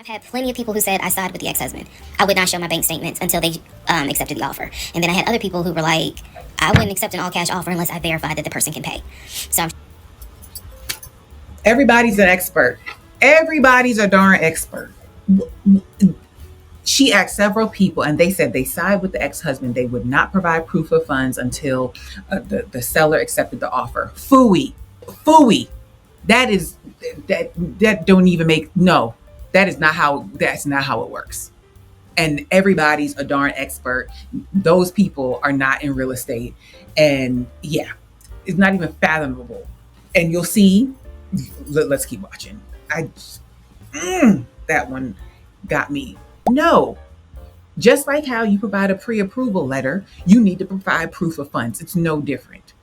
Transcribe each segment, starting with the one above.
I've had plenty of people who said I sided with the ex-husband. I would not show my bank statements until they accepted the offer. And then I had other people who were like, I wouldn't accept an all-cash offer unless I verified that the person can pay. So everybody's an expert. Everybody's a darn expert. She asked several people and they said they side with the ex-husband. They would not provide proof of funds until the seller accepted the offer. Phooey. That don't even make, no, that's not how it works. And everybody's a darn expert. Those people are not in real estate. And yeah, it's not even fathomable. And you'll see, let's keep watching. That one got me. No, just like how you provide a pre-approval letter, you need to provide proof of funds. It's no different.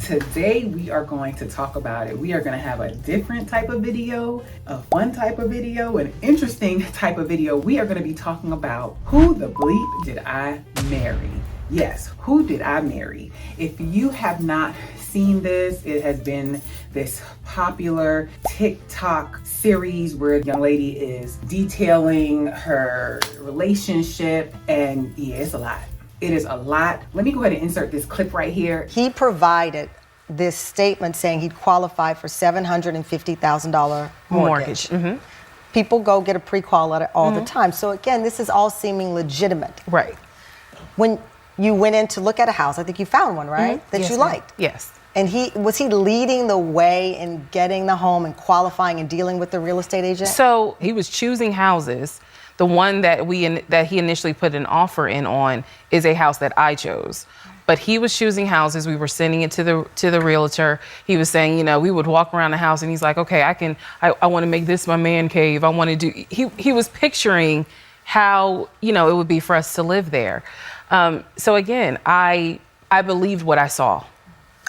Today we are going to talk about it. We are going to have a different type of video, a fun type of video, an interesting type of video. We are going to be talking about who the bleep did I marry? Yes, who did I marry? If you have not seen this, it has been this popular TikTok series where a young lady is detailing her relationship, and yeah, it's a lot. It is a lot. Let me go ahead and insert this clip right here. He provided this statement saying he'd qualified for $750,000 mortgage. Mm-hmm. People go get a pre-qual letter all the time. So again, this is all seeming legitimate. Right. When you went in to look at a house, I think you found one, right? That you liked. Yes. And was he leading the way in getting the home and qualifying and dealing with the real estate agent? So he was choosing houses. The one that he initially put an offer in on is a house that I chose. But he was choosing houses. We were sending it to the realtor. He was saying, you know, we would walk around the house and he's like, okay, I want to make this my man cave. I want to do, he was picturing how, you know, it would be for us to live there. So again, I believed what I saw.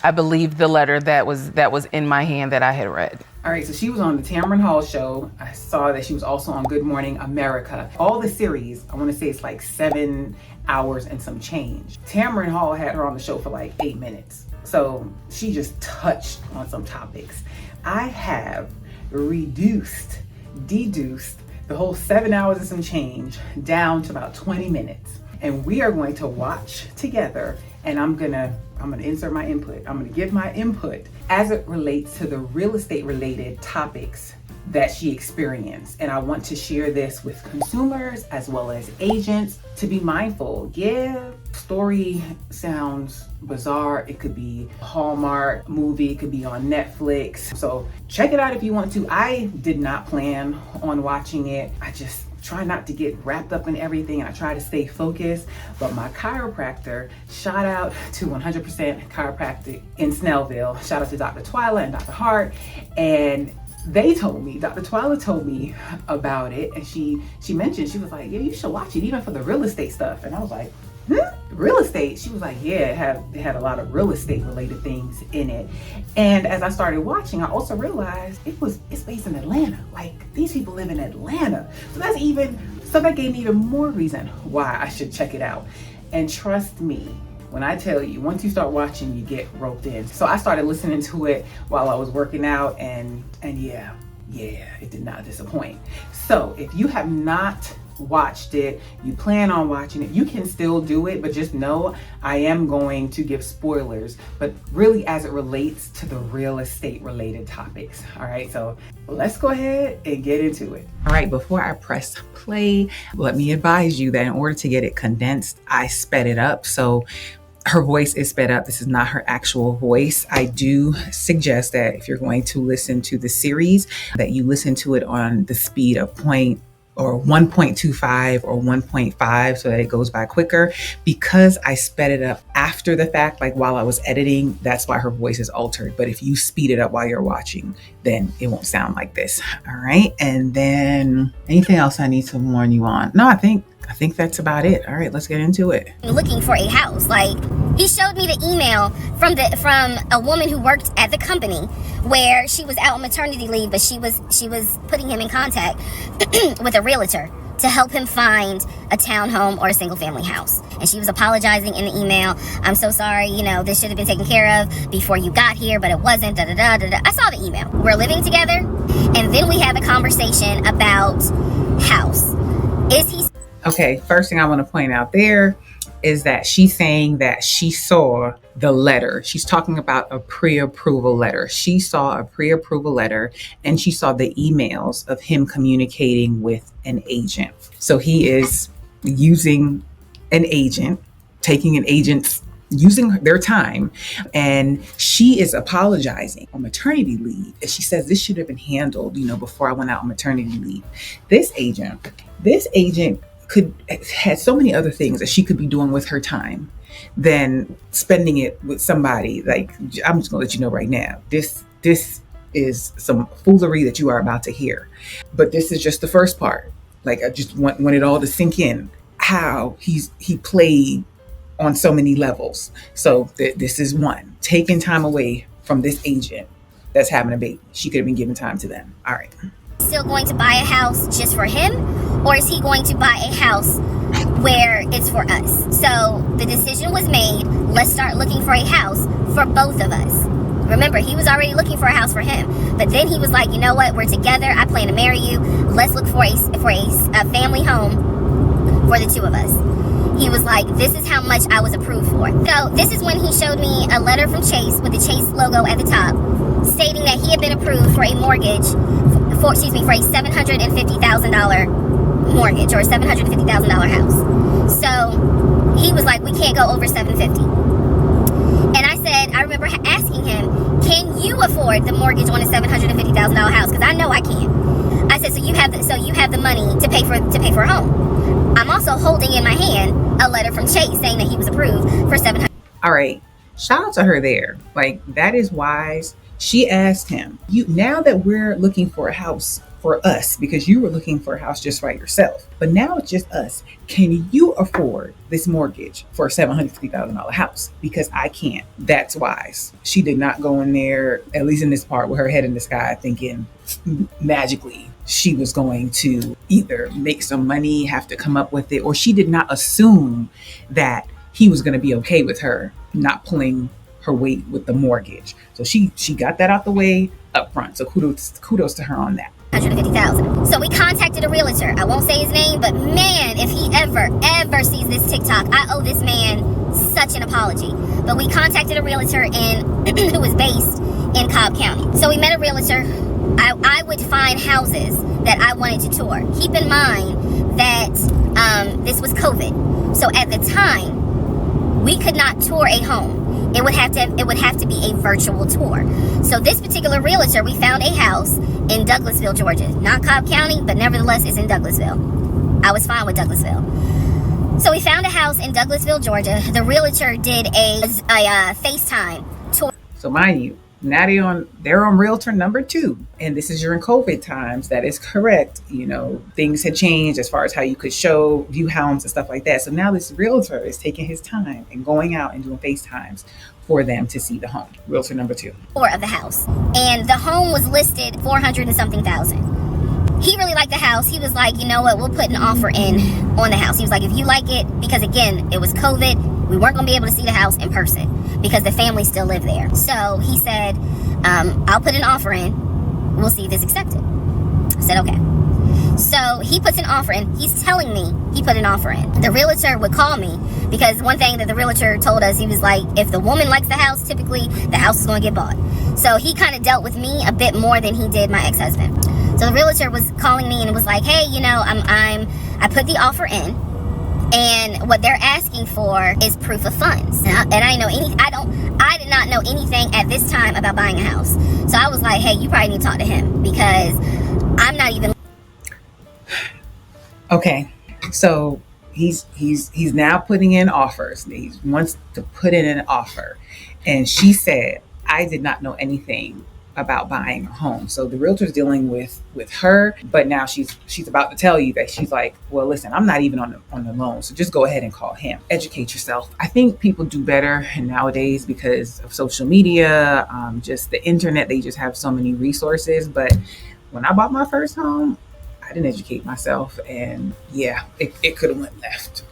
I believed the letter that was in my hand that I had read. All right, so she was on the Tamron Hall show. I saw that she was also on Good Morning America. All the series, I want to say it's like 7 hours and some change. Tamron Hall had her on the show for like 8 minutes. So she just touched on some topics. I have deduced the whole 7 hours and some change down to about 20 minutes. And we are going to watch together, and I'm gonna insert my input. I'm gonna give my input as it relates to the real estate related topics that she experienced. And I want to share this with consumers as well as agents to be mindful. Yeah, story sounds bizarre. It could be a Hallmark movie, it could be on Netflix. So check it out if you want to. I did not plan on watching it. I just try not to get wrapped up in everything, and I try to stay focused. But my chiropractor, shout out to 100% Chiropractic in Snellville. Shout out to Dr. Twyla and Dr. Hart. And they told me, Dr. Twyla told me about it, and she mentioned, she was like, yeah, you should watch it even for the real estate stuff. And I was like, real estate? She was like, yeah, it had a lot of real estate related things in it. And as I started watching, I also realized it's based in Atlanta. Like, these people live in Atlanta. So that gave me even more reason why I should check it out. And trust me, when I tell you, once you start watching, you get roped in. So I started listening to it while I was working out, and yeah, it did not disappoint. So if you have not watched it, you plan on watching it, you can still do it, but just know I am going to give spoilers, but really as it relates to the real estate related topics. All right, so let's go ahead and get into it. All right, before I press play, let me advise you that in order to get it condensed, I sped it up. So her voice is sped up. This is not her actual voice. I do suggest that if you're going to listen to the series, that you listen to it on the speed of 1.25 or 1.5 so that it goes by quicker. Because I sped it up after the fact, like while I was editing, that's why her voice is altered. But if you speed it up while you're watching, then it won't sound like this. All right. And then anything else I need to warn you on? No, I think that's about it. All right, let's get into it. Looking for a house. Like, he showed me the email from a woman who worked at the company where she was out on maternity leave, but she was putting him in contact with a realtor to help him find a townhome or a single family house. And she was apologizing in the email. I'm so sorry, this should have been taken care of before you got here, but it wasn't, I saw the email. We're living together, and then we have a conversation about about house. Is he? Okay, first thing I want to point out there is that she's saying that she saw the letter. She's talking about a pre-approval letter. She saw a pre-approval letter and she saw the emails of him communicating with an agent. So he is using an agent, taking an agent's, using their time, and she is apologizing on maternity leave. And she says this should have been handled, before I went out on maternity leave. This agent had so many other things that she could be doing with her time than spending it with somebody. Like, I'm just gonna let you know right now, this is some foolery that you are about to hear. But this is just the first part. Like, I just want it all to sink in how he played on so many levels. So this is one, taking time away from this agent that's having a baby. She could have been giving time to them. All right. Still going to buy a house just for him, or is he going to buy a house where it's for us? So the decision was made, let's start looking for a house for both of us. Remember, he was already looking for a house for him, but then he was like, you know what, we're together, I plan to marry you, let's look for a family home for the two of us. He was like, this is how much I was approved for. So this is when he showed me a letter from Chase with the Chase logo at the top, stating that he had been approved for a mortgage, for a $750,000 mortgage or a $750,000 house. So he was like, we can't go over $750,000. And I said, I remember asking him, can you afford the mortgage on a $750,000 house? Because I know I can. I said, so you have the money to pay for a home. I'm also holding in my hand a letter from Chase saying that he was approved for $700,000. All right. Shout out to her there. Like, that is wise. She asked him, now that we're looking for a house for us, because you were looking for a house just by yourself, but now it's just us, can you afford this mortgage for a $750,000 house? Because I can't. That's wise. She did not go in there, at least in this part, with her head in the sky thinking magically she was going to either make some money, have to come up with it, or she did not assume that he was going to be okay with her not pulling her weight with the mortgage. So she got that out the way up front. So kudos to her on that. $150,000. So we contacted a realtor. I won't say his name, but man, if he ever sees this TikTok, I owe this man such an apology. But we contacted a realtor who was based in Cobb County. So we met a realtor. I would find houses that I wanted to tour. Keep in mind that this was COVID. So at the time, we could not tour a home. It would have to be a virtual tour. So this particular realtor, we found a house in Douglasville, Georgia. Not Cobb County, but nevertheless it's in Douglasville. I was fine with Douglasville. So we found a house in Douglasville, Georgia. The realtor did a FaceTime tour. So mind you, now they're on Realtor number 2. And this is during COVID times. That is correct. Things had changed as far as how you could view homes and stuff like that. So now this realtor is taking his time and going out and doing FaceTimes for them to see the home. Realtor number 2. Of the house. And the home was listed $400 and something thousand. He really liked the house. He was like, you know what, we'll put an offer in on the house. He was like, if you like it, because again, it was COVID, we weren't going to be able to see the house in person because the family still lived there. So he said, I'll put an offer in. We'll see if it's accepted. I said, okay. So he puts an offer in. He's telling me he put an offer in. The realtor would call me because one thing that the realtor told us, he was like, if the woman likes the house, typically the house is going to get bought. So he kind of dealt with me a bit more than he did my ex-husband. So the realtor was calling me and it was like, hey, I put the offer in, and what they're asking for is proof of funds. And I did not know anything at this time about buying a house. So I was like, hey, you probably need to talk to him because I'm not even. Okay, so he's now putting in offers. He wants to put in an offer, and she said, I did not know anything about buying a home. So the realtor's dealing with her, but now she's about to tell you that she's like, well, listen, I'm not even on the loan, so just go ahead and call him. Educate yourself. I think people do better nowadays because of social media, just the internet. They just have so many resources. But when I bought my first home, I didn't educate myself, and it could have went left.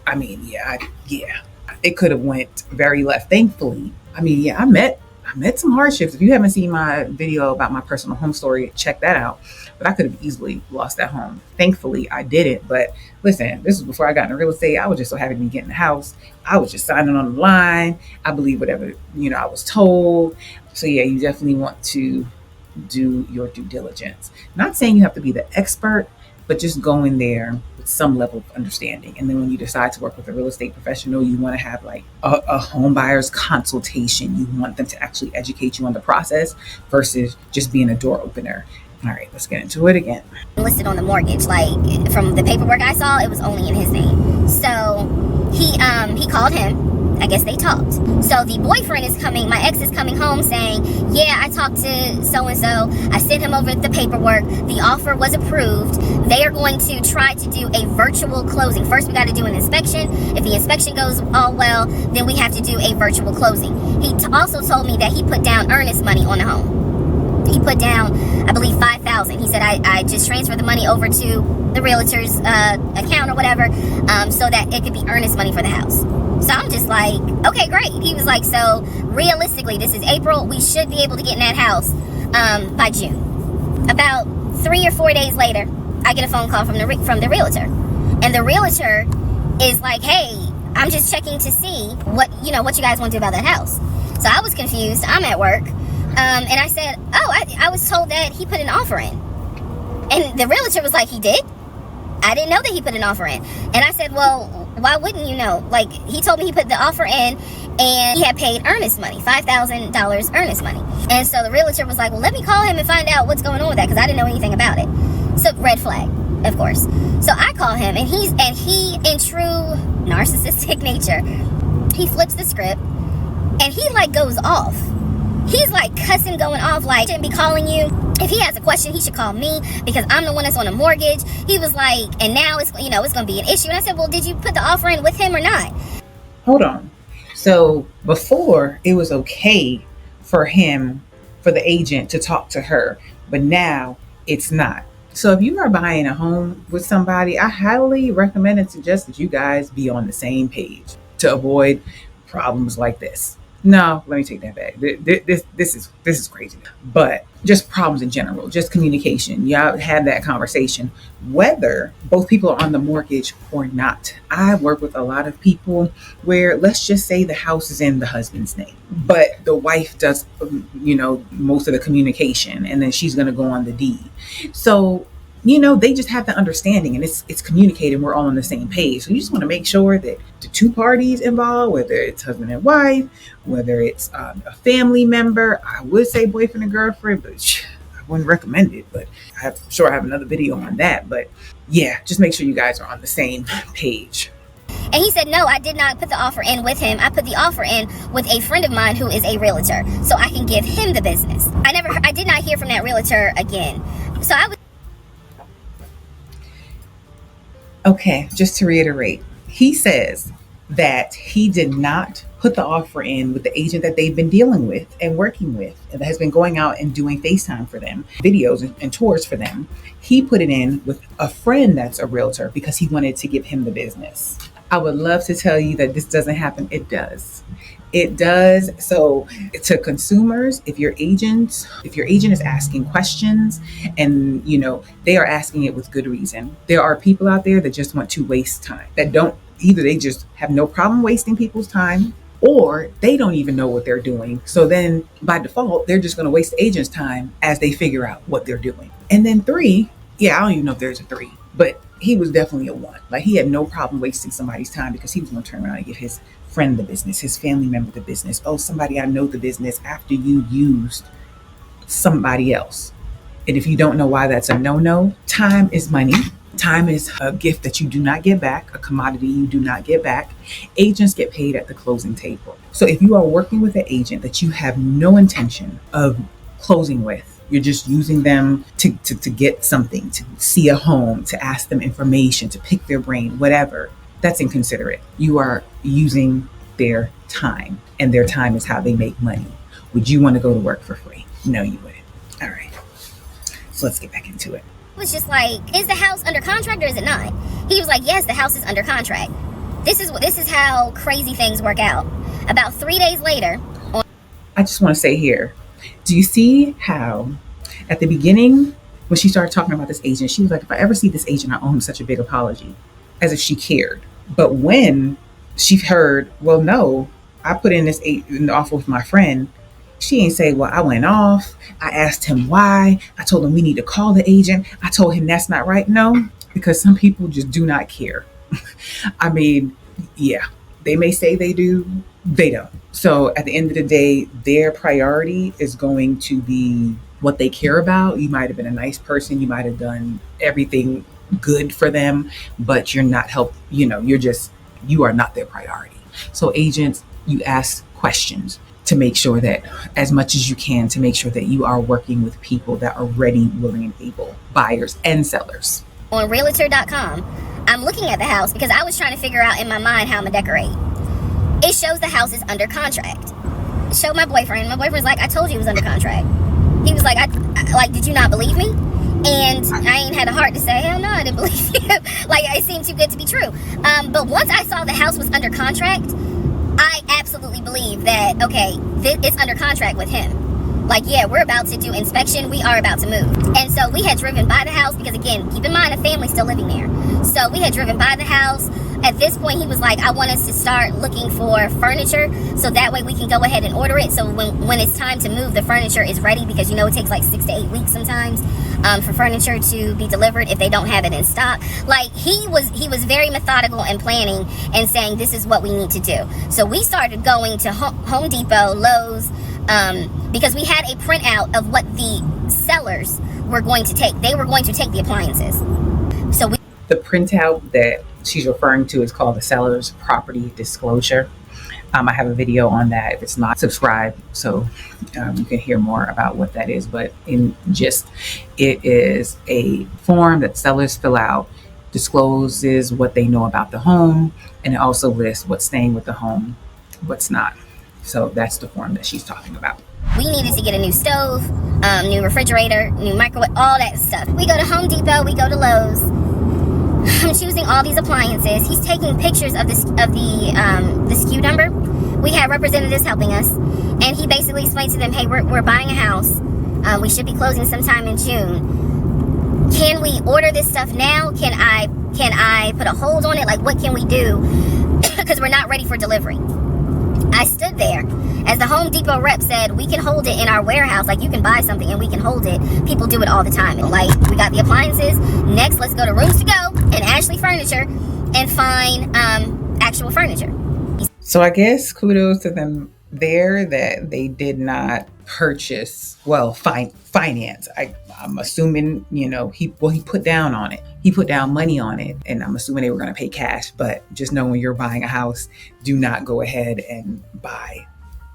It could have went very left. Thankfully, I met I met some hardships. If you haven't seen my video about my personal home story, check that out. But I could have easily lost that home. Thankfully, I didn't. But listen, this was before I got into real estate. I was just so happy to be getting the house. I was just signing on the line. I believe whatever, I was told. So yeah, you definitely want to do your due diligence. Not saying you have to be the expert, but just go in there with some level of understanding. And then when you decide to work with a real estate professional, you want to have like a home buyer's consultation. You want them to actually educate you on the process versus just being a door opener. All right, let's get into it again. Listed on the mortgage, like from the paperwork I saw, it was only in his name. So he called him. I guess they talked. So the boyfriend is coming, my ex is coming home saying, yeah, I talked to so-and-so. I sent him over the paperwork. The offer was approved. They are going to try to do a virtual closing. First, we got to do an inspection. If the inspection goes all well, then we have to do a virtual closing. He also told me that he put down earnest money on the home. He put down, I believe, $5,000. He said, I just transferred the money over to the realtor's account or whatever, so that it could be earnest money for the house. So I'm just like, okay, great. He was like, so realistically, this is April. We should be able to get in that house by June. About 3 or 4 days later, I get a phone call from the realtor. And the realtor is like, hey, I'm just checking to see what you guys want to do about that house. So I was confused. I'm at work. And I said, oh, I was told that he put an offer in. And the realtor was like, he did? I didn't know that he put an offer in. And I said, well, why wouldn't you know? Like, he told me he put the offer in and he had paid earnest money, $5,000 earnest money. And so the realtor was like, well, let me call him and find out what's going on with that, because I didn't know anything about it. So red flag, of course. So I call him, and he in true narcissistic nature, he flips the script and he like goes off. He's like cussing, going off, like, shouldn't be calling you. If he has a question, he should call me because I'm the one that's on a mortgage. He was like, and now it's going to be an issue. And I said, well, did you put the offer in with him or not? Hold on. So before, it was okay for the agent to talk to her, but now it's not. So if you are buying a home with somebody, I highly recommend and suggest that you guys be on the same page to avoid problems like this. No, let me take that back. This is crazy. But just problems in general, just communication. Y'all have that conversation, whether both people are on the mortgage or not. I work with a lot of people where, let's just say the house is in the husband's name, but the wife does, most of the communication, and then she's going to go on the deed. So, they just have the understanding, and it's communicated. We're all on the same page. So you just want to make sure that the two parties involved, whether it's husband and wife, whether it's a family member, I would say boyfriend and girlfriend, but I wouldn't recommend it. But I have another video on that. But yeah, just make sure you guys are on the same page. And he said, no, I did not put the offer in with him. I put the offer in with a friend of mine who is a realtor, so I can give him the business. I did not hear from that realtor again. So I was. Okay, just to reiterate, he says that he did not put the offer in with the agent that they've been dealing with and working with, and that has been going out and doing FaceTime for them, videos and tours for them. He put it in with a friend that's a realtor because he wanted to give him the business. I would love to tell you that this doesn't happen. It does. It does. So to consumers, if your agent is asking questions and, they are asking it with good reason. There are people out there that just want to waste time, either they just have no problem wasting people's time, or they don't even know what they're doing. So then by default, they're just going to waste the agent's time as they figure out what they're doing. And then 3, I don't even know if there's a 3, but he was definitely a 1. Like, he had no problem wasting somebody's time because he was going to turn around and give his friend the business, his family member the business. Oh, somebody I know the business after you used somebody else. And if you don't know why that's a no-no, time is money. Time is a gift that you do not get back, a commodity you do not get back. Agents get paid at the closing table. So if you are working with an agent that you have no intention of closing with, you're just using them to get something, to see a home, to ask them information, to pick their brain, whatever, that's inconsiderate. You are using their time, and their time is how they make money. Would you want to go to work for free? No, you wouldn't. All right. So let's get back into it. It was just like, is the house under contract or is it not? He was like, yes, the house is under contract. This is how crazy things work out. About 3 days later. I I just want to say here, do you see how at the beginning, when she started talking about this agent, she was like, if I ever see this agent, I owe him such a big apology, as if she cared. But when she heard, well, no, I put in in the offer with my friend, she ain't say, well, I went off. I asked him why. I told him we need to call the agent. I told him that's not right. No, because some people just do not care. I mean, yeah, they may say they do, they don't. So at the end of the day, their priority is going to be what they care about. You might have been a nice person. You might have done everything good for them, but you're not you are not their priority. So agents, you ask questions to make sure that as much as you can, to make sure that you are working with people that are ready, willing, and able, buyers and sellers. On Realtor.com, I'm looking at the house because I was trying to figure out in my mind how I'm gonna decorate. It shows the house is under contract. Showed my boyfriend. My boyfriend's like, I told you it was under contract. He was like, did you not believe me? And I ain't had a heart to say, hell no, I didn't believe you. Like, it seemed too good to be true. But once I saw the house was under contract, I absolutely believe that, okay, it's under contract with him. Like, yeah, we're about to do inspection. We are about to move. And so we had driven by the house because, again, keep in mind, a family's still living there. So we had driven by the house. At this point, he was like, I want us to start looking for furniture so that way we can go ahead and order it. So when it's time to move, the furniture is ready because, you know, it takes like 6 to 8 weeks sometimes for furniture to be delivered if they don't have it in stock. Like, he was very methodical in planning and saying, this is what we need to do. So we started going to Home Depot, Lowe's, because we had a printout of what the sellers were going to take. They were going to take the appliances. So the printout that she's referring to is called the seller's property disclosure. I have a video on that if it's not subscribed, so you can hear more about what that is. But in gist, it is a form that sellers fill out, discloses what they know about the home, and it also lists what's staying with the home, what's not. So that's the form that she's talking about. We needed to get a new stove, new refrigerator, new microwave, all that stuff. We go to Home Depot, we go to Lowe's. I'm choosing all these appliances. He's taking pictures of the SKU number. We had representatives helping us, and he basically explained to them, hey, we're buying a house. We should be closing sometime in June. Can we order this stuff now? Can I put a hold on it? Like, what can we do? Because we're not ready for delivery. I stood there as the Home Depot rep said, we can hold it in our warehouse. Like, you can buy something and we can hold it. People do it all the time. And like, we got the appliances. Next, let's go to Rooms to Go and Ashley Furniture and find actual furniture. So I guess kudos to them there that they did not purchase, finance. I'm assuming, he put down on it. He put down money on it, and I'm assuming they were going to pay cash. But just know when you're buying a house, do not go ahead and buy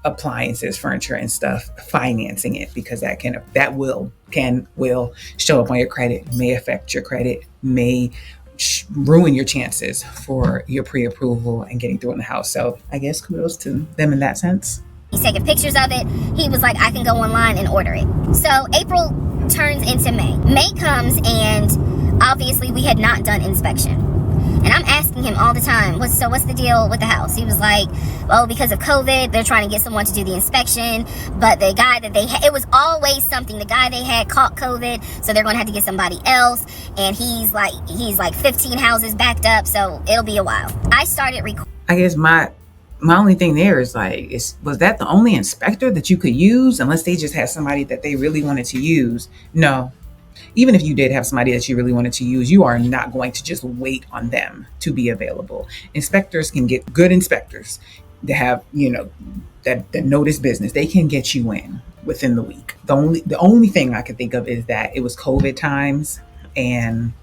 appliances, furniture, and stuff financing it, because that will show up on your credit, may affect your credit, may ruin your chances for your pre-approval and getting through in the house. So I guess kudos to them in that sense. He's taking pictures of it. He was like, I can go online and order it. So April turns into May. May comes, and obviously we had not done inspection. And I'm asking him all the time, what's the deal with the house? He was like, well, because of COVID, they're trying to get someone to do the inspection. But the guy that it was always something. The guy they had caught COVID, so they're going to have to get somebody else. And he's like 15 houses backed up, so it'll be a while. I started recording. I guess my only thing there is was that the only inspector that you could use, unless they just had somebody that they really wanted to use? No. Even if you did have somebody that you really wanted to use, you are not going to just wait on them to be available. Inspectors can get good inspectors that have, that know this business. They can get you in within the week. The only thing I could think of is that it was COVID times, and,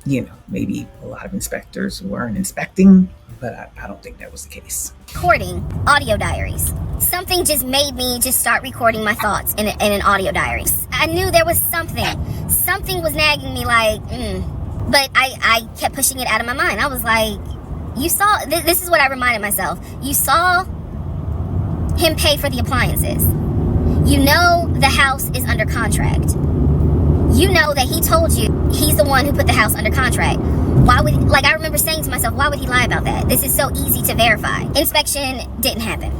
maybe a lot of inspectors weren't inspecting, but I don't think that was the case. Recording audio diaries. Something just made me just start recording my thoughts in an audio diary. I knew there was something. Something was nagging me but I kept pushing it out of my mind. I was like, you saw, this is what I reminded myself. You saw him pay for the appliances. You know the house is under contract. You know that he told you he's the one who put the house under contract. Why would, I remember saying to myself, why would he lie about that? This is so easy to verify. Inspection didn't happen.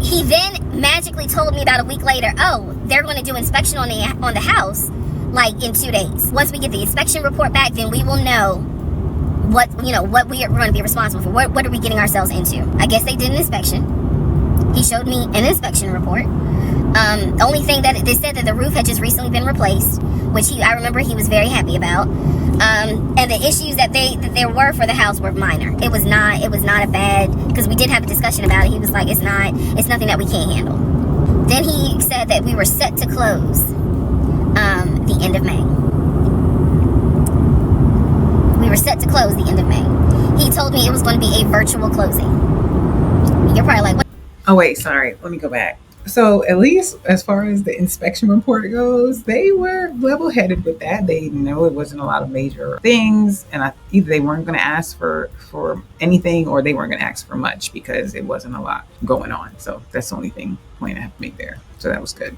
he then magically told me about a week later, oh, they're going to do inspection on the house like in 2 days. Once we get the inspection report back, then we will know what we are going to be responsible for. What are we getting ourselves into? I guess they did an inspection. He showed me an inspection report. The only thing that they said that the roof had just recently been replaced, which I remember he was very happy about. And the issues that there were for the house were minor. It was not a bad, because we did have a discussion about it. He was like, it's nothing that we can't handle. Then he said that we were set to close the end of May. We were set to close the end of May. He told me it was going to be a virtual closing. You're probably like, what? Oh, wait, sorry. Let me go back. So at least as far as the inspection report goes, they were level-headed with that. They know it wasn't a lot of major things, and either they weren't going to ask for anything, or they weren't going to ask for much, because it wasn't a lot going on. So that's the only point I have to make there. So that was good.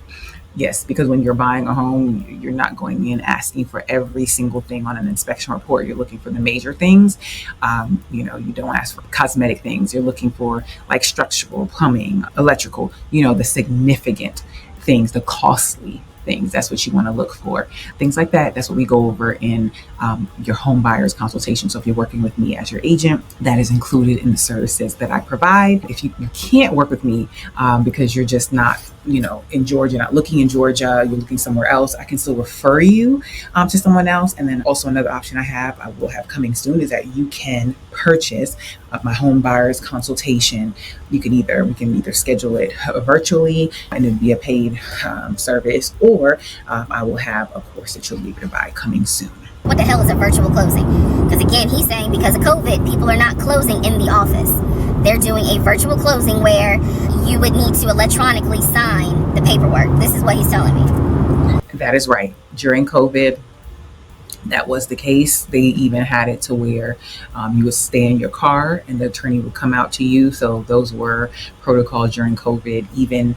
Yes, because when you're buying a home, you're not going in asking for every single thing on an inspection report. You're looking for the major things. You don't ask for cosmetic things. You're looking for like structural, plumbing, electrical, the significant things, the costly things. That's what you want to look for. Things like that. That's what we go over in your home buyer's consultation. So if you're working with me as your agent, that is included in the services that I provide. If you can't work with me because you're just not, in Georgia, not looking in Georgia, you're looking somewhere else, I can still refer you to someone else. And then also another option I will have coming soon, is that you can purchase my home buyer's consultation. We can either schedule it virtually and it'd be a paid service, or I will have a course that you'll be able to buy coming soon. What the hell is a virtual closing? Because again, he's saying because of COVID, people are not closing in the office. They're doing a virtual closing where you would need to electronically sign the paperwork. This is what he's telling me. That is right. During COVID, that was the case. They even had it to where you would stay in your car and the attorney would come out to you. So those were protocols during COVID. Even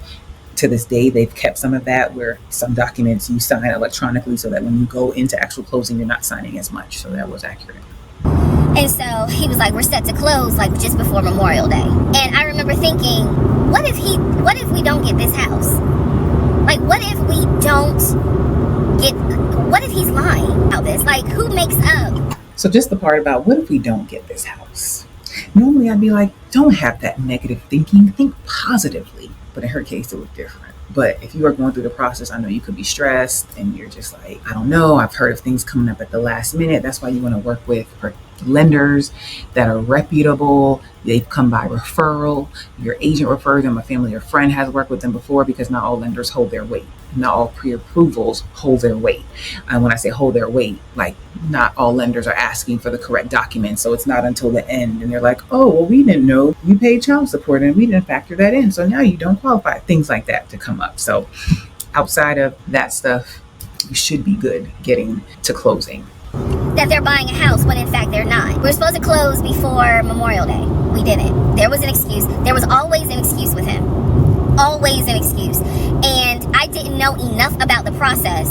to this day, they've kept some of that, where some documents you sign electronically so that when you go into actual closing, you're not signing as much. So that was accurate. And so he was like, we're set to close like just before Memorial Day. And I remember thinking, what if we don't get this house? Like, what if he's lying about this? Like, who makes up? So just the part about what if we don't get this house? Normally I'd be like, don't have that negative thinking, think positively. But in her case, it was different. But if you are going through the process, I know you could be stressed and you're just like, I don't know, I've heard of things coming up at the last minute. That's why you want to work with lenders that are reputable. They've come by referral. Your agent referred them. A family or friend has worked with them before, because not all lenders hold their weight. Not all pre-approvals hold their weight. And when I say hold their weight, like not all lenders are asking for the correct documents. So it's not until the end and they're like, oh, well, we didn't know you paid child support and we didn't factor that in. So now you don't qualify. Things like that to come up. So outside of that stuff, you should be good getting to closing. That they're buying a house when in fact they're not. We're supposed to close before Memorial Day. We didn't. There was an excuse. There was always an excuse with him. Always an excuse. And I didn't know enough about the process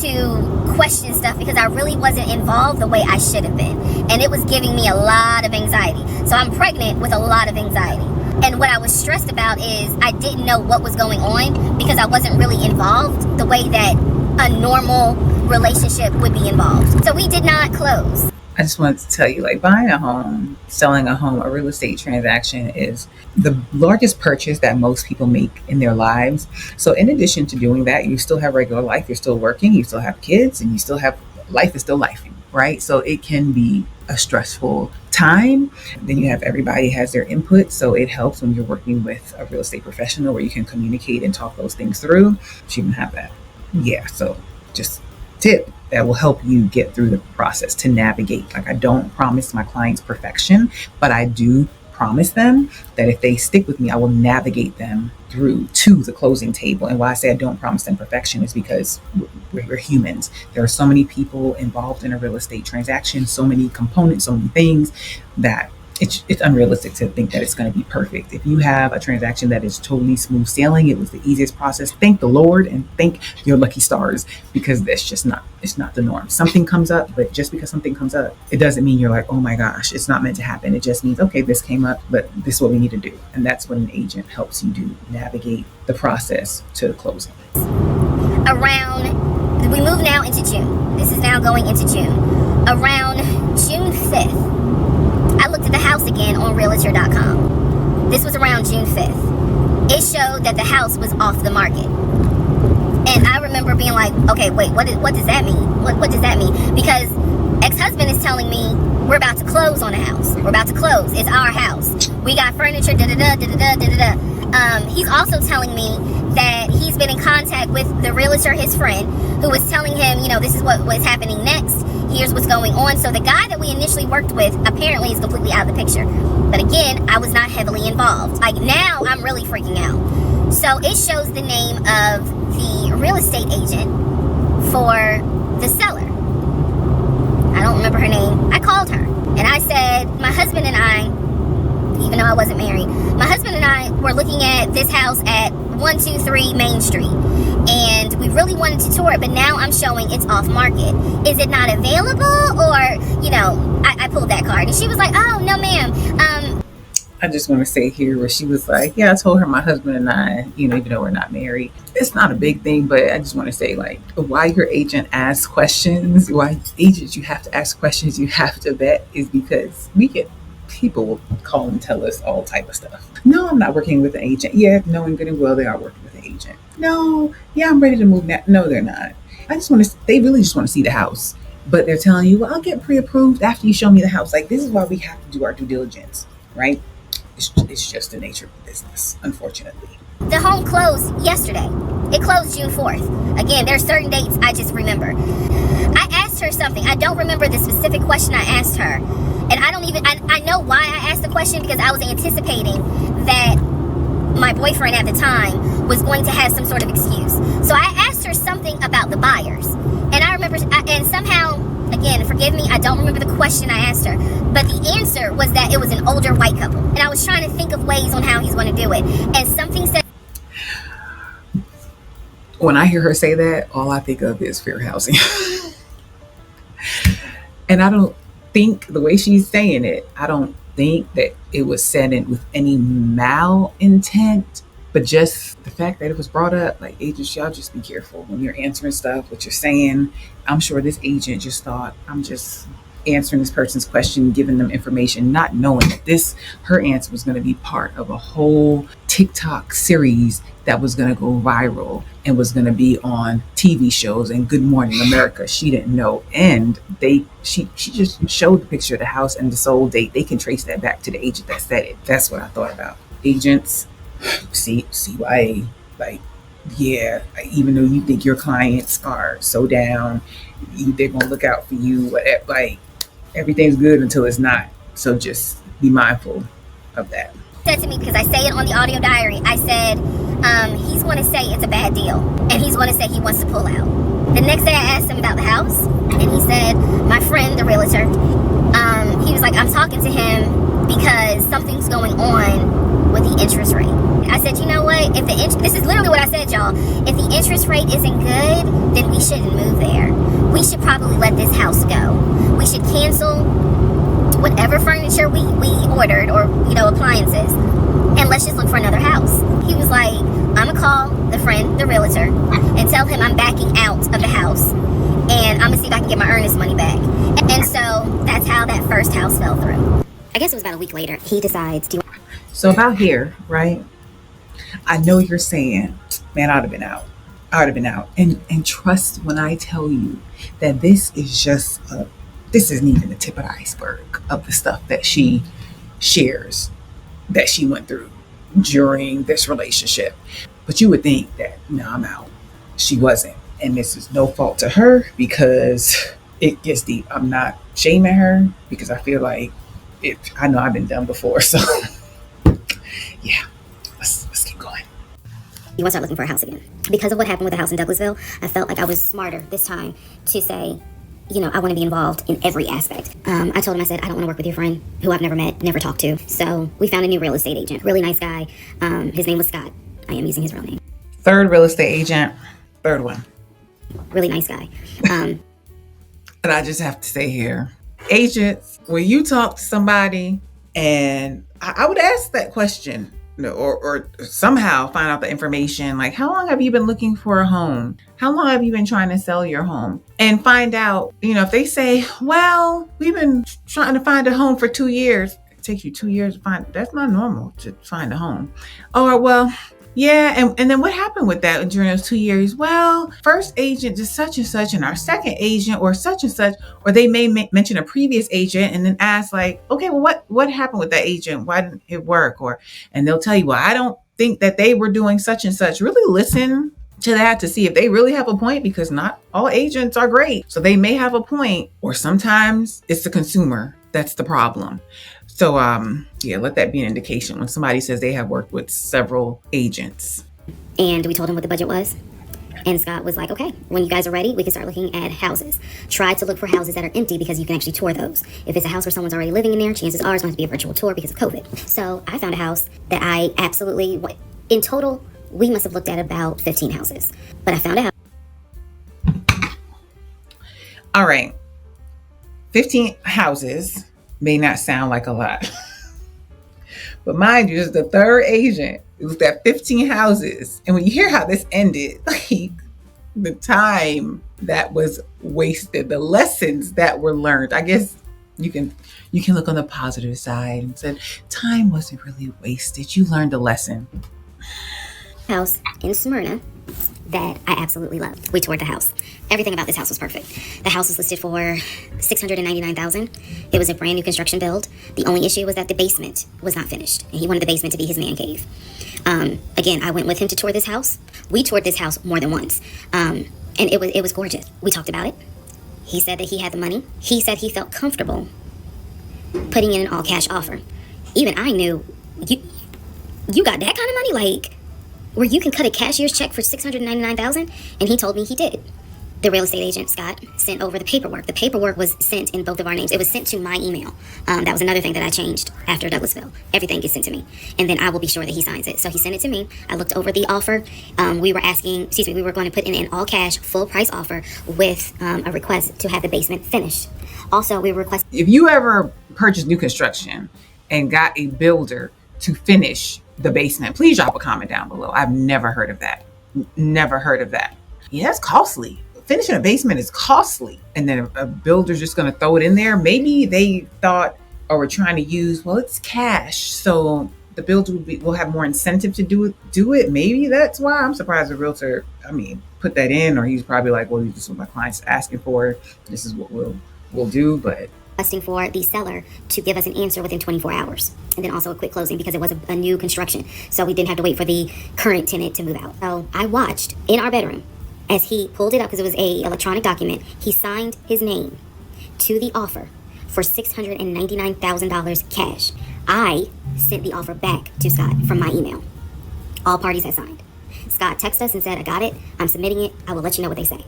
to question stuff, because I really wasn't involved the way I should have been. And it was giving me a lot of anxiety. So I'm pregnant with a lot of anxiety. And what I was stressed about is I didn't know what was going on, because I wasn't really involved the way that a normal relationship would be involved. So we did not close. I just wanted to tell you, like, buying a home, selling a home, a real estate transaction is the largest purchase that most people make in their lives. So in addition to doing that, you still have regular life, you're still working, you still have kids, and you still have life is still life, right? So it can be a stressful time. Then you have everybody has their input. So it helps when you're working with a real estate professional where you can communicate and talk those things through. She didn't have that. Yeah, so just tip that will help you get through the process to navigate. Like, I don't promise my clients perfection, but I do promise them that if they stick with me, I will navigate them through to the closing table. And why I say I don't promise them perfection is because we're humans. There are so many people involved in a real estate transaction, so many components, so many things, that it's unrealistic to think that it's going to be perfect. If you have a transaction that is totally smooth sailing, it was the easiest process, thank the Lord and thank your lucky stars, because that's just not, it's not the norm. Something comes up, but just because something comes up, it doesn't mean you're like, oh my gosh, it's not meant to happen. It just means, okay, this came up, but this is what we need to do. And that's what an agent helps you do, navigate the process to the closing. We move now into June. This is now going into June. Around June 5th, I looked at the house again on Realtor.com. This was around June 5th. It showed that the house was off the market. And I remember being like, okay, wait, what does that mean? What does that mean? Because ex-husband is telling me we're about to close on the house. We're about to close. It's our house. We got furniture, da-da-da, da-da-da, da-da-da. He's also telling me that he's been in contact with the realtor, his friend, who was telling him, you know, this is what's happening next. Here's what's going on. So the guy that we initially worked with apparently is completely out of the picture. But again, I was not heavily involved. Like, now I'm really freaking out. So it shows the name of the real estate agent for the seller. I don't remember her name. I called her and I said, my husband and I, even though I wasn't married, my husband and I were looking at this house at 123 Main Street, and we really wanted to tour it, but now I'm showing it's off market. Is it not available? Or, you know, I pulled that card and she was like, oh, no, ma'am. I just want to say here where she was like, yeah, I told her my husband and I, you know, even though we're not married, it's not a big thing, but I just want to say, like, why your agent asks questions, why agents you have to ask questions, you have to vet, is because we get people will call and tell us all type of stuff. No, I'm not working with an agent. Yeah, knowing good and well they are working with an agent. No, yeah, I'm ready to move now. No, they're not. They really just want to see the house. But they're telling you, well, I'll get pre-approved after you show me the house. Like, this is why we have to do our due diligence, right? It's just the nature of the business, unfortunately. The home closed yesterday. It closed June 4th. Again, there are certain dates I just remember. I asked her something. I don't remember the specific question I asked her. And I know why I asked the question, because I was anticipating that my boyfriend at the time was going to have some sort of excuse. So I asked her something about the buyers. And I remember, and somehow, again, forgive me, I don't remember the question I asked her, but the answer was that it was an older white couple. And I was trying to think of ways on how he's going to do it. And something said... When I hear her say that, all I think of is fair housing. And I don't think, the way she's saying it, I don't think that it was said with any malintent, but just the fact that it was brought up. Like, agents, y'all just be careful when you're answering stuff, what you're saying. I'm sure this agent just thought, I'm just answering this person's question, giving them information, not knowing that her answer was going to be part of a whole TikTok series that was going to go viral and was going to be on TV shows and Good Morning America. She didn't know. And she just showed the picture of the house and the sold date. They can trace that back to the agent that said it. That's what I thought about. Agents, CYA, like, yeah, even though you think your clients are so down, they're going to look out for you, like, everything's good until it's not. So just be mindful of that. Said to me, because I say it on the audio diary, I said, he's going to say it's a bad deal, and he's going to say he wants to pull out. The next day I asked him about the house, and he said, my friend, the realtor, he was like, I'm talking to him because something's going on with the interest rate. I said, you know what, this is literally what I said, y'all, if the interest rate isn't good, then we shouldn't move there. We should probably let this house go. We should cancel whatever furniture we ordered, or, you know, appliances, and let's just look for another house. He was like, I'm gonna call the friend, the realtor, and tell him I'm backing out of the house, and I'm gonna see if I can get my earnest money back. And so that's how that first house fell through. I guess it was about a week later, he decides to... So about here, right? I know you're saying, man, I'd have been out. And trust when I tell you that this isn't even the tip of the iceberg of the stuff that she shares that she went through during this relationship. But you would think that, no, I'm out. She wasn't. And this is no fault to her, because it gets deep. I'm not shaming her, because I feel like I know I've been done before. So yeah, let's keep going. You want to start looking for a house again. Because of what happened with the house in Douglasville, I felt like I was smarter this time to say, I want to be involved in every aspect. I told him, I said, I don't want to work with your friend who I've never met, never talked to. So we found a new real estate agent, really nice guy. His name was Scott. I am using his real name. Third real estate agent, third one. Really nice guy. And I just have to say here, agents, when you talk to somebody, and I would ask that question, or somehow find out the information, like, how long have you been looking for a home? How long have you been trying to sell your home? And find out, if they say, well, we've been trying to find a home for 2 years. It takes you 2 years to find, that's not normal to find a home. Or, well, yeah, and then what happened with that during those 2 years? Well, first agent just such and such, and our second agent or such and such, or they may mention a previous agent and then ask like, okay, well, what happened with that agent? Why didn't it work? And they'll tell you, well, I don't think that they were doing such and such. Really listen to that to see if they really have a point, because not all agents are great. So they may have a point, or sometimes it's the consumer that's the problem. So, let that be an indication when somebody says they have worked with several agents. And we told him what the budget was. And Scott was like, okay, when you guys are ready, we can start looking at houses. Try to look for houses that are empty because you can actually tour those. If it's a house where someone's already living in there, chances are it's going to be a virtual tour because of COVID. So I found a house that I absolutely, in total, we must have looked at about 15 houses. But I found a house. All right. 15 houses may not sound like a lot. But mind you, this is the third agent. It was that 15 houses. And when you hear how this ended, like the time that was wasted, the lessons that were learned, I guess you can look on the positive side and say, time wasn't really wasted. You learned a lesson. House in Smyrna that I absolutely loved. We toured the house. Everything about this house was perfect. The house was listed for $699,000. It was a brand new construction build. The only issue was that the basement was not finished, and he wanted the basement to be his man cave. Again, I went with him to tour this house. We toured this house more than once, and it was gorgeous. We talked about it. He said that he had the money. He said he felt comfortable putting in an all cash offer. Even I knew, you got that kind of money, like where you can cut a cashier's check for $699,000, and he told me he did. The real estate agent, Scott, sent over the paperwork. The paperwork was sent in both of our names. It was sent to my email. That was another thing that I changed after Douglasville. Everything gets sent to me, and then I will be sure that he signs it. So he sent it to me. I looked over the offer. We were going to put in an all cash, full price offer with a request to have the basement finished. Also, we requested. If you ever purchased new construction and got a builder to finish the basement, please drop a comment down below. I've never heard of that. Never heard of that. Yeah, it's costly. Finishing a basement is costly. And then a builder's just going to throw it in there. Maybe they thought, or were trying to use, well, it's cash, so the builder will have more incentive to do it. Maybe that's why. I'm surprised the realtor, put that in, or he's probably like, well, this is what my client's asking for. This is what we'll do, but. Requesting for the seller to give us an answer within 24 hours. And then also a quick closing because it was a new construction. So we didn't have to wait for the current tenant to move out. So I watched in our bedroom as he pulled it up, because it was a electronic document. He signed his name to the offer for $699,000 cash. I sent the offer back to Scott from my email. All parties had signed. Scott texted us and said, I got it. I'm submitting it. I will let you know what they say.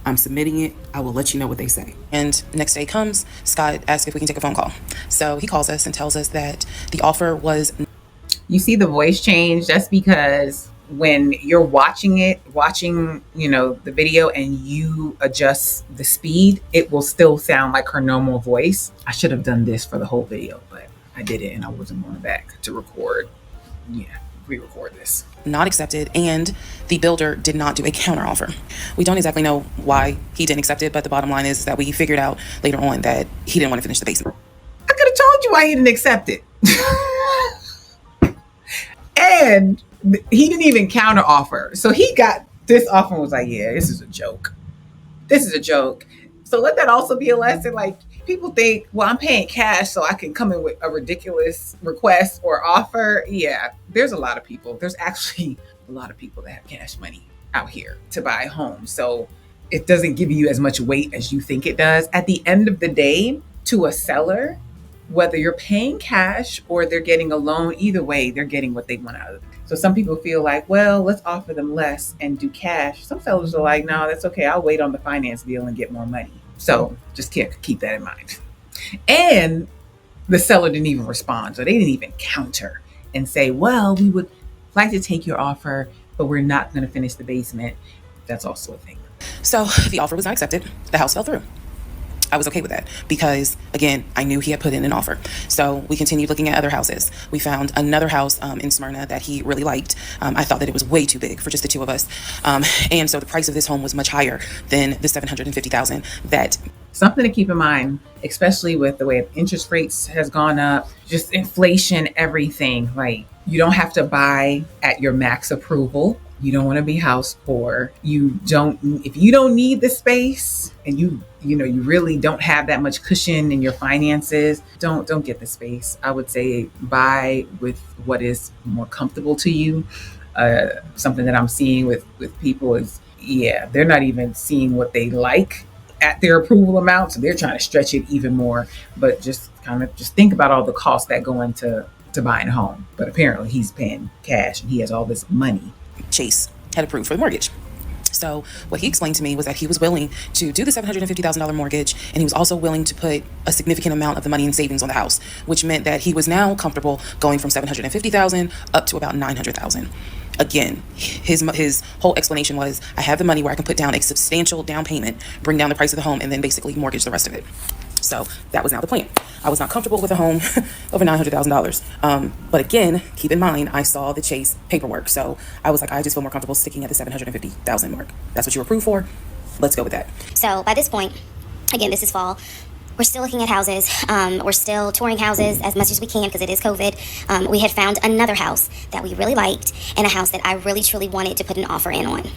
I'm submitting it. I will let you know what they say. And the next day comes, Scott asks if we can take a phone call. So he calls us and tells us that the offer was. You see the voice change? That's because when you're watching the video and you adjust the speed, it will still sound like her normal voice. I should have done this for the whole video, but I didn't, and I wasn't going back to record. Re-record this. Not accepted, and the builder did not do a counter offer. We don't exactly know why he didn't accept it, but the bottom line is that we figured out later on that he didn't want to finish the basement. I could have told you why he didn't accept it. And he didn't even counter offer. So he got this offer and was like, yeah, this is a joke. This is a joke. So let that also be a lesson. Like, people think, well, I'm paying cash so I can come in with a ridiculous request or offer. Yeah, there's a lot of people. There's actually a lot of people that have cash money out here to buy a home. So it doesn't give you as much weight as you think it does. At the end of the day, to a seller, whether you're paying cash or they're getting a loan, either way, they're getting what they want out of it. So some people feel like, well, let's offer them less and do cash. Some sellers are like, no, that's okay. I'll wait on the finance deal and get more money. So just keep that in mind. And the seller didn't even respond. So they didn't even counter and say, well, we would like to take your offer, but we're not going to finish the basement. That's also a thing. So the offer was not accepted. The house fell through. I was okay with that because, again, I knew he had put in an offer. So we continued looking at other houses. We found another house in Smyrna that he really liked. I thought that it was way too big for just the two of us. And so the price of this home was much higher than the $750,000 that. Something to keep in mind, especially with the way interest rates has gone up, just inflation, everything. Like, you don't have to buy at your max approval. You don't want to be house poor. If you don't need the space and you really don't have that much cushion in your finances, don't get the space. I would say buy with what is more comfortable to you. Something that I'm seeing with people is, they're not even seeing what they like at their approval amount. So they're trying to stretch it even more, but just think about all the costs that go into buying a home. But apparently he's paying cash and he has all this money. Chase had approved for the mortgage. So what he explained to me was that he was willing to do the $750,000 mortgage, and he was also willing to put a significant amount of the money in savings on the house, which meant that he was now comfortable going from $750,000 up to about $900,000. Again, his whole explanation was, I have the money where I can put down a substantial down payment, bring down the price of the home, and then basically mortgage the rest of it. So that was now the plan. I was not comfortable with a home over $900,000. But again, keep in mind, I saw the Chase paperwork. So I was like, I just feel more comfortable sticking at the $750,000 mark. That's what you were approved for. Let's go with that. So by this point, again, this is fall. We're still looking at houses. We're still touring houses as much as we can because it is COVID. We had found another house that we really liked and a house that I really, truly wanted to put an offer in on.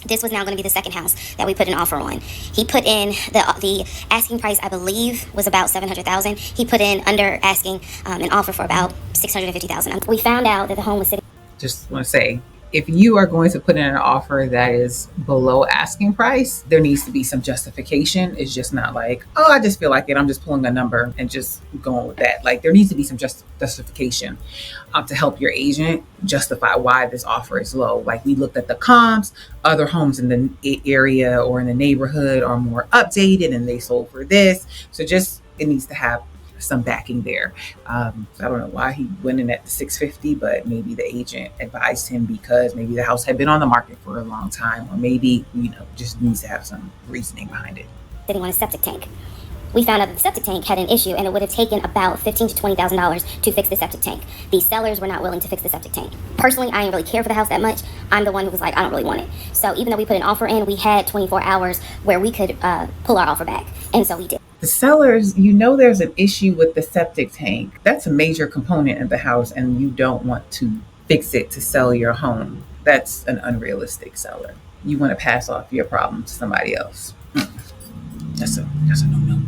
This was now going to be the second house that we put an offer on. He put in the asking price, I believe, was about $700,000. He put in under asking an offer for about $650,000. We found out that the home was sitting. Just want to say, if you are going to put in an offer that is below asking price, there needs to be some justification. It's just not like, oh, I just feel like it, I'm just pulling a number and just going with that. Like, there needs to be some justification to help your agent justify why this offer is low. Like, we looked at the comps, other homes in the area or in the neighborhood are more updated and they sold for this. So it needs to have some backing there. I don't know why he went in at the 650, but maybe the agent advised him because maybe the house had been on the market for a long time, or maybe, just needs to have some reasoning behind it. Sitting on a septic tank. We found out that the septic tank had an issue and it would have taken about $15,000 to $20,000 to fix the septic tank. The sellers were not willing to fix the septic tank. Personally, I didn't really care for the house that much. I'm the one who was like, I don't really want it. So even though we put an offer in, we had 24 hours where we could pull our offer back. And so we did. The sellers, there's an issue with the septic tank. That's a major component of the house and you don't want to fix it to sell your home. That's an unrealistic seller. You want to pass off your problem to somebody else. That's a no-no.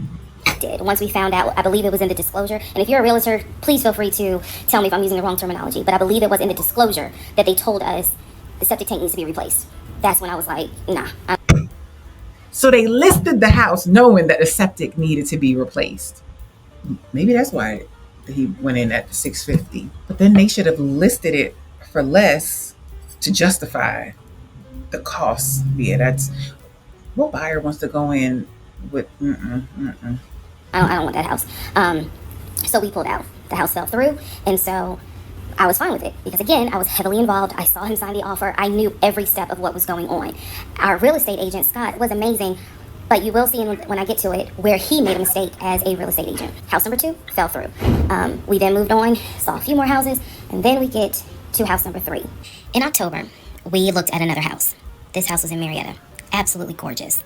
Did. Once we found out, I believe it was in the disclosure. And if you're a realtor, please feel free to tell me if I'm using the wrong terminology. But I believe it was in the disclosure that they told us the septic tank needs to be replaced. That's when I was like, nah. So they listed the house knowing that the septic needed to be replaced. Maybe that's why he went in at $650. But then they should have listed it for less to justify the cost. Yeah, that's what buyer wants to go in with. I don't want that house. So we pulled out. The house fell through, and so I was fine with it because, again, I was heavily involved. I saw him sign the offer. I knew every step of what was going on. Our real estate agent, Scott, was amazing, but you will see when I get to it where he made a mistake as a real estate agent. House number 2 fell through. We then moved on, saw a few more houses, and then we get to house number 3. In October, we looked at another house. This house was in Marietta. Absolutely gorgeous.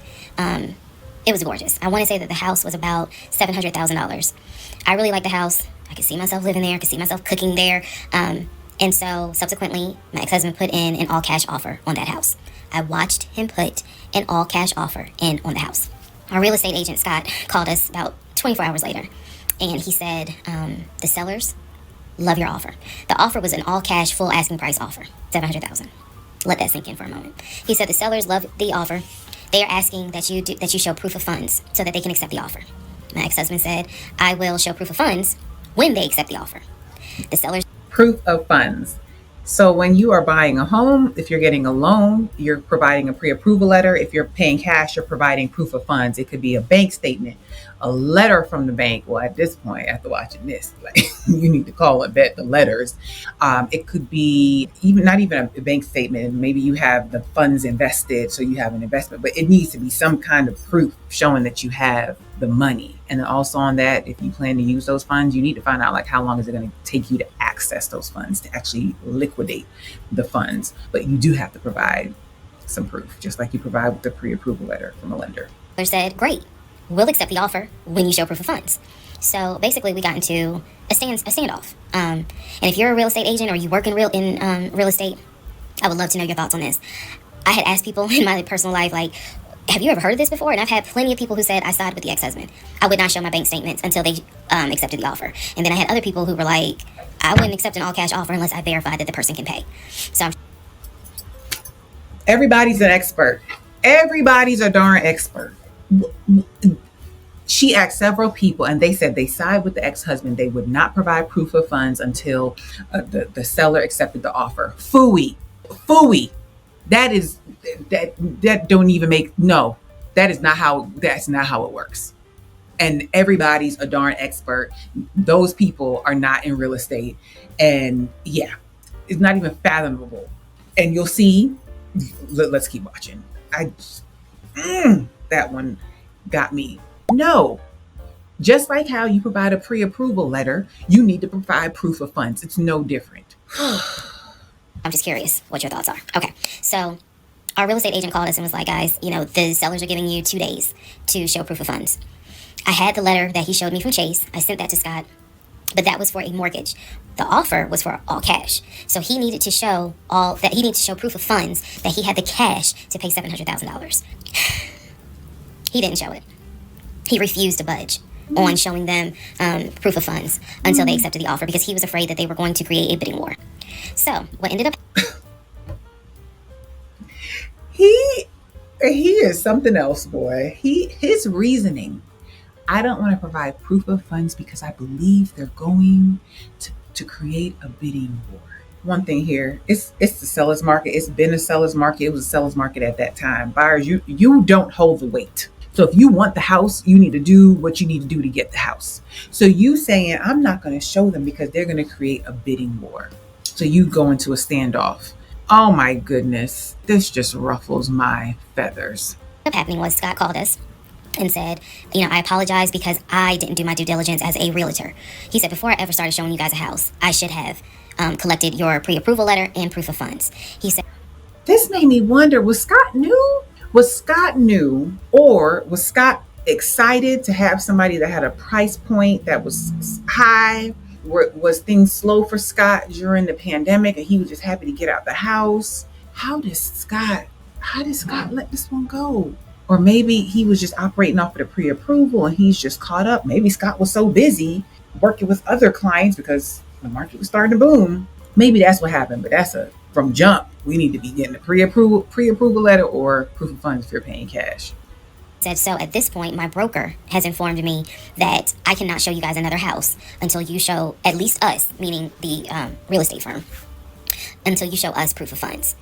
It was gorgeous. I want to say that the house was about $700,000. I really liked the house. I could see myself living there. I could see myself cooking there. And so subsequently, my ex-husband put in an all-cash offer on that house. I watched him put an all-cash offer in on the house. Our real estate agent, Scott, called us about 24 hours later. And he said, the sellers love your offer. The offer was an all-cash, full asking price offer, $700,000. Let that sink in for a moment. He said the sellers love the offer. They are asking that you show proof of funds so that they can accept the offer. My ex-husband said, I will show proof of funds when they accept the offer. The sellers... Proof of funds. So when you are buying a home, if you're getting a loan, you're providing a pre-approval letter. If you're paying cash, you're providing proof of funds. It could be a bank statement, a letter from the bank. Well, at this point, after watching this, like, you need to call it vet the letters. It could be even not even a bank statement. Maybe you have the funds invested, so you have an investment, but it needs to be some kind of proof showing that you have the money. And then also on that, if you plan to use those funds, you need to find out like how long is it going to take you to access those funds, to actually liquidate the funds. But you do have to provide some proof, just like you provide with the pre-approval letter from a lender. They said, great, we'll accept the offer when you show proof of funds. So basically we got into a standoff. And if you're a real estate agent or you work in real estate, I would love to know your thoughts on this. I had asked people in my personal life, like, have you ever heard of this before? And I've had plenty of people who said I sided with the ex-husband. I would not show my bank statements until they accepted the offer. And then I had other people who were like, I wouldn't accept an all-cash offer unless I verified that the person can pay. So Everybody's an expert. Everybody's a darn expert. She asked several people and they said they side with the ex-husband. They would not provide proof of funds until the seller accepted the offer. Phooey. That don't even make, no, that's not how it works. And everybody's a darn expert. Those people are not in real estate. And yeah, it's not even fathomable. And you'll see, let's keep watching. That one got me. No, just like how you provide a pre-approval letter, you need to provide proof of funds. It's no different. I'm just curious what your thoughts are. Okay, so our real estate agent called us and was like, guys, the sellers are giving you 2 days to show proof of funds. I had the letter that he showed me from Chase. I sent that to Scott, but that was for a mortgage. The offer was for all cash. So he needed to show proof of funds that he had the cash to pay $700,000. He didn't show it. He refused to budge on showing them proof of funds until they accepted the offer because he was afraid that they were going to create a bidding war. So what ended up... He is something else, boy. His reasoning. I don't want to provide proof of funds because I believe they're going to create a bidding war. One thing here, it's the seller's market. It's been a seller's market. It was a seller's market at that time. Buyers, you don't hold the weight. So if you want the house, you need to do what you need to do to get the house. So you saying, I'm not going to show them because they're going to create a bidding war. So you go into a standoff. Oh my goodness, this just ruffles my feathers. What happening was Scott called us and said, I apologize because I didn't do my due diligence as a realtor. He said, before I ever started showing you guys a house, I should have collected your pre-approval letter and proof of funds. He said, this made me wonder, was Scott new? Or was Scott excited to have somebody that had a price point that was high? Was things slow for Scott during the pandemic and he was just happy to get out the house? How did Scott let this one go? Or maybe he was just operating off of the pre-approval and he's just caught up. Maybe Scott was so busy working with other clients because the market was starting to boom. Maybe that's what happened, but from jump, we need to be getting a pre-approval letter or proof of funds if you're paying cash. Said, so at this point, my broker has informed me that I cannot show you guys another house until you show at least us, meaning the real estate firm, until you show us proof of funds.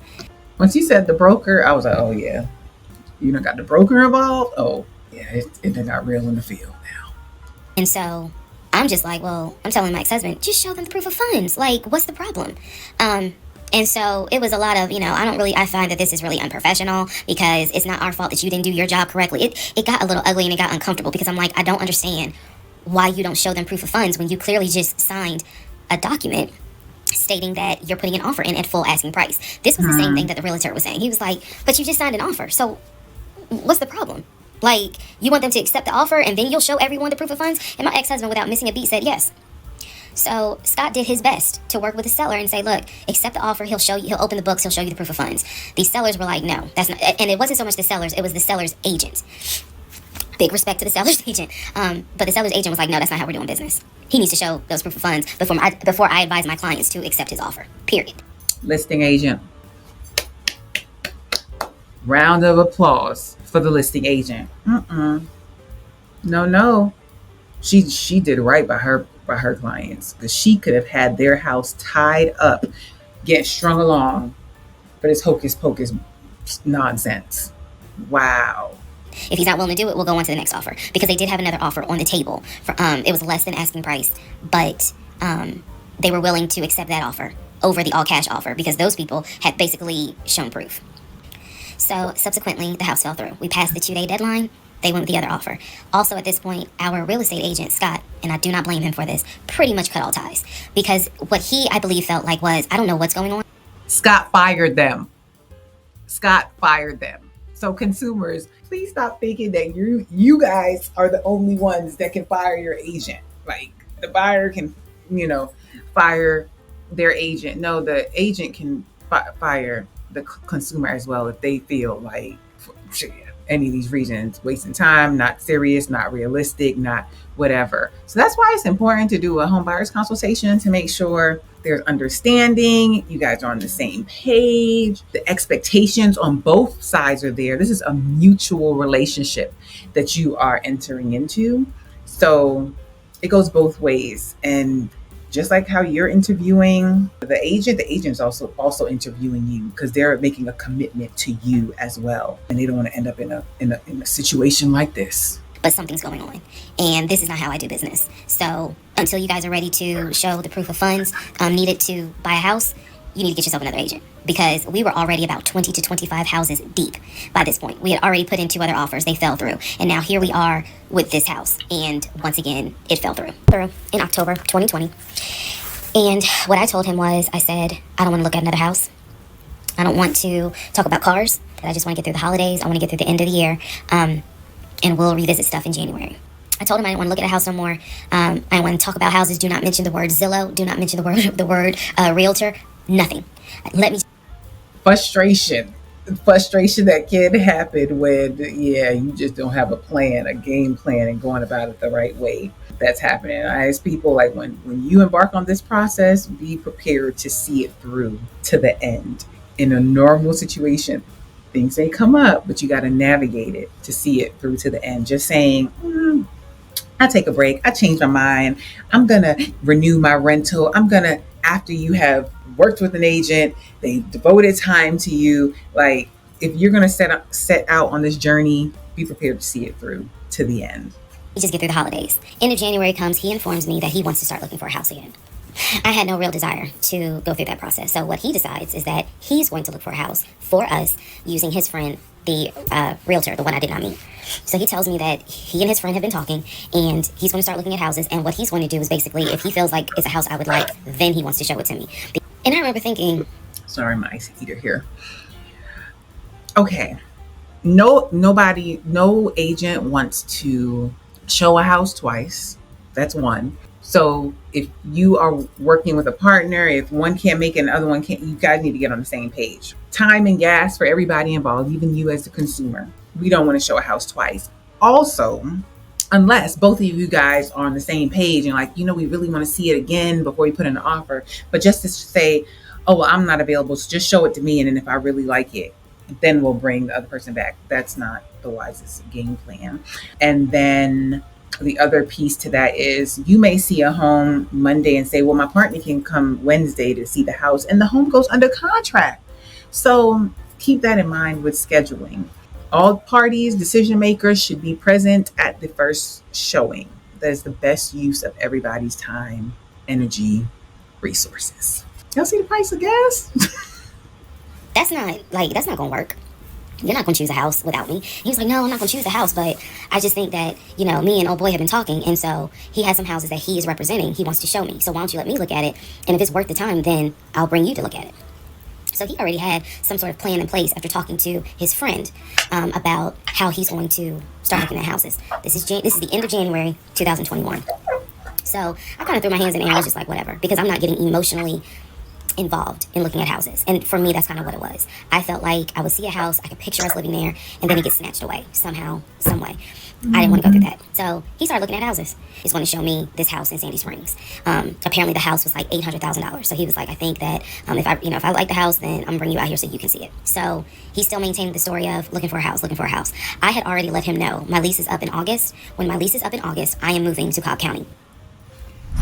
Once you said the broker, I was like, oh yeah, you done got the broker involved? Oh yeah, it done got real in the field now. And so I'm just like, well, I'm telling my ex-husband, just show them the proof of funds. Like, what's the problem? And so it was a lot of, I find that this is really unprofessional because it's not our fault that you didn't do your job correctly. It got a little ugly and it got uncomfortable because I'm like, I don't understand why you don't show them proof of funds when you clearly just signed a document stating that you're putting an offer in at full asking price. This was the same thing that the realtor was saying. He was like, but you just signed an offer. So what's the problem? Like, you want them to accept the offer and then you'll show everyone the proof of funds? And my ex-husband, without missing a beat, said yes. So Scott did his best to work with the seller and say, look, accept the offer. He'll open the books. He'll show you the proof of funds. These sellers were like, no, that's not. And it wasn't so much the sellers. It was the seller's agent. Big respect to the seller's agent. But the seller's agent was like, no, that's not how we're doing business. He needs to show those proof of funds before I advise my clients to accept his offer, period. Listing agent. Round of applause for the listing agent. No. She did right by her clients because she could have had their house tied up getting strung along for this hocus pocus nonsense. Wow. If he's not willing to do it, we'll go on to the next offer, because they did have another offer on the table. For it was less than asking price, but they were willing to accept that offer over the all cash offer because those people had basically shown proof. So subsequently, the house fell through. We passed the 2-day deadline. They went with the other offer. Also, at this point, our real estate agent, Scott, and I do not blame him for this, pretty much cut all ties. Because what he, I believe, felt like was, I don't know what's going on. Scott fired them. Scott fired them. So consumers, please stop thinking that you guys are the only ones that can fire your agent. Like, the buyer can, fire their agent. No, the agent can fire the consumer as well if they feel like any of these reasons, wasting time, not serious, not realistic, not whatever. So that's why it's important to do a home buyer's consultation to make sure there's understanding, you guys are on the same page, the expectations on both sides are there. This is a mutual relationship that you are entering into. So it goes both ways. And just like how you're interviewing the agent's also interviewing you, because they're making a commitment to you as well, and they don't want to end up in a situation like this. But something's going on, and this is not how I do business. So until you guys are ready to show the proof of funds needed to buy a house, you need to get yourself another agent, because we were already about 20 to 25 houses deep by this point. We had already put in 2 other offers. They fell through. And now here we are with this house. And once again, it fell through in October 2020. And what I told him was, I said, I don't want to look at another house. I don't want to talk about cars. I just want to get through the holidays. I want to get through the end of the year. And we'll revisit stuff in January. I told him I didn't want to look at a house no more. I want to talk about houses. Do not mention the word Zillow. Do not mention the word Realtor. Nothing. Let me. Frustration that can happen when, you just don't have a game plan, and going about it the right way. That's happening. I ask people, like, when you embark on this process, be prepared to see it through to the end. In a normal situation, things may come up, but you got to navigate it to see it through to the end. Just saying, I take a break. I change my mind. I'm going to renew my rental. After you have worked with an agent, they devoted time to you. Like, if you're going to set out on this journey, be prepared to see it through to the end. Just get through the holidays. End of January comes, he informs me that he wants to start looking for a house again. I had no real desire to go through that process. So what he decides is that he's going to look for a house for us using his friend, the realtor, the one I did not meet. So he tells me that he and his friend have been talking, and he's going to start looking at houses. And what he's going to do is basically, if he feels like it's a house I would like, then he wants to show it to me. And I remember thinking, sorry, my ice heater here. Okay. No agent wants to show a house twice. That's one. So if you are working with a partner, if one can't make it and the other one can't, you guys need to get on the same page. Time and gas for everybody involved, even you as the consumer. We don't want to show a house twice. Also, unless both of you guys are on the same page and like, we really want to see it again before we put in an offer. But just to say, oh, well, I'm not available, so just show it to me. And then if I really like it, then we'll bring the other person back. That's not the wisest game plan. And then the other piece to that is, you may see a home Monday and say, well, my partner can come Wednesday to see the house, and the home goes under contract. So keep that in mind with scheduling. All parties, decision makers should be present at the first showing. That is the best use of everybody's time, energy, resources. Y'all see the price of gas? That's not going to work. You're not going to choose a house without me. He was like, no, I'm not going to choose a house, but I just think that, me and old boy have been talking, and so he has some houses that he is representing. He wants to show me. So why don't you let me look at it? And if it's worth the time, then I'll bring you to look at it. So he already had some sort of plan in place after talking to his friend about how he's going to start looking at houses. This is the end of January 2021. So I kind of threw my hands in the air. I was just like, whatever, because I'm not getting emotionally involved in looking at houses. And for me, that's kind of what it was. I felt like I would see a house, I could picture us living there, and then it gets snatched away somehow, some way. I didn't want to go through that. So he started looking at houses. He's going to show me this house in Sandy Springs. Apparently the house was like $800,000. So he was like, I think that if I like the house, then I'm going to bring you out here so you can see it. So he's still maintaining the story of looking for a house. I had already let him know my lease is up in August. When my lease is up in August, I am moving to Cobb County.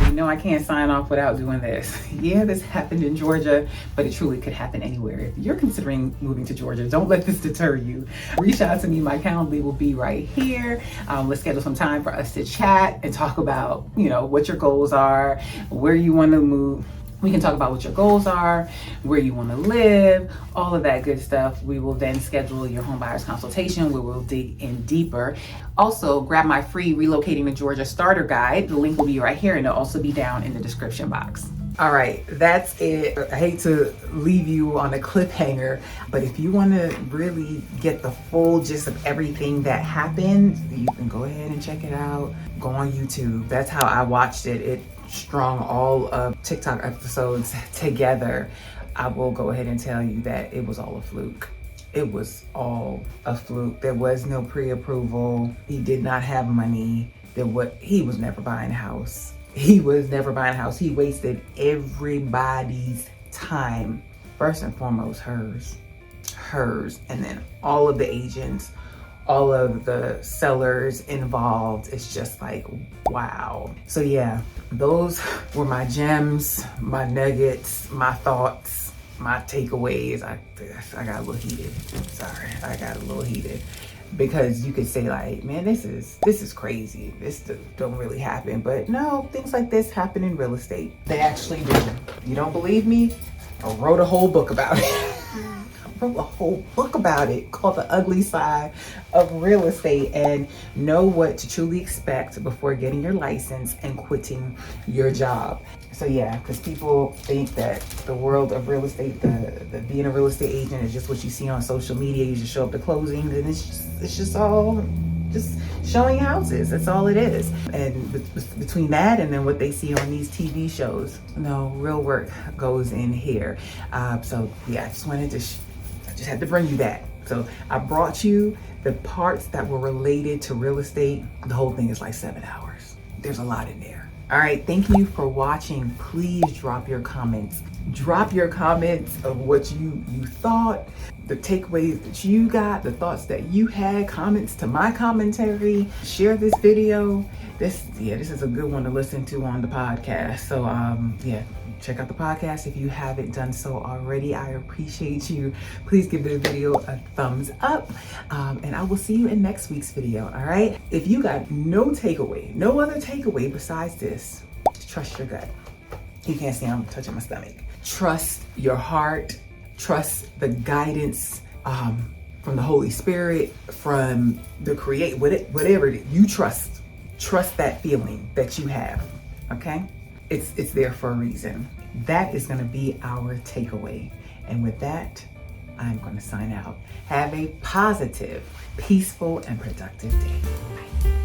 You know I can't sign off without doing this. Yeah, this happened in Georgia, but it truly could happen anywhere. If you're considering moving to Georgia, don't let this deter you. Reach out to me. My calendar will be right here. Let's schedule some time for us to chat and talk about, what your goals are, where you want to move. We can talk about what your goals are, where you want to live, all of that good stuff. We will then schedule your home buyer's consultation where we'll dig in deeper. Also, grab my free Relocating to Georgia starter guide. The link will be right here and it'll also be down in the description box. All right, that's it. I hate to leave you on a cliffhanger, but if you want to really get the full gist of everything that happened, you can go ahead and check it out. Go on YouTube. That's how I watched it. It strung all of TikTok episodes together. I will go ahead and tell you that it was all a fluke. It was all a fluke. There was no pre-approval. He did not have money. He was never buying a house. He was never buying a house. He wasted everybody's time. First and foremost, hers. And then all of the agents, all of the sellers involved. It's just like, wow. So yeah, those were my gems, my nuggets, my thoughts, my takeaways. I got a little heated. Sorry, I got a little heated. Because you could say like, man, this is crazy. This don't really happen. But no, things like this happen in real estate. They actually do. You don't believe me? I wrote a whole book about it. Wrote a whole book about it called The Ugly Side of Real Estate, and know what to truly expect before getting your license and quitting your job. So yeah, because people think that the world of real estate, the being a real estate agent is just what you see on social media. You just show up to closings and it's just all just showing houses. That's all it is. And between that and then what they see on these TV shows, no, real work goes in here. So yeah, I just wanted to I just had to bring you that. So I brought you the parts that were related to real estate. The whole thing is like 7 hours. There's a lot in there. All right, thank you for watching. Please drop your comments. Drop your comments of what you thought, the takeaways that you got, the thoughts that you had, comments to my commentary. Share this video. This is a good one to listen to on the podcast. So yeah, check out the podcast if you haven't done so already. I appreciate you. Please give this video a thumbs up, and I will see you in next week's video. All right, if you got no other takeaway besides this, trust your gut. You can't see I'm touching my stomach. Trust your heart. Trust the guidance from the Holy Spirit, from the whatever it is. You trust that feeling that you have. Okay, it's there for a reason. That is going to be our takeaway. And with that, I'm going to sign out. Have a positive, peaceful, and productive day. Bye.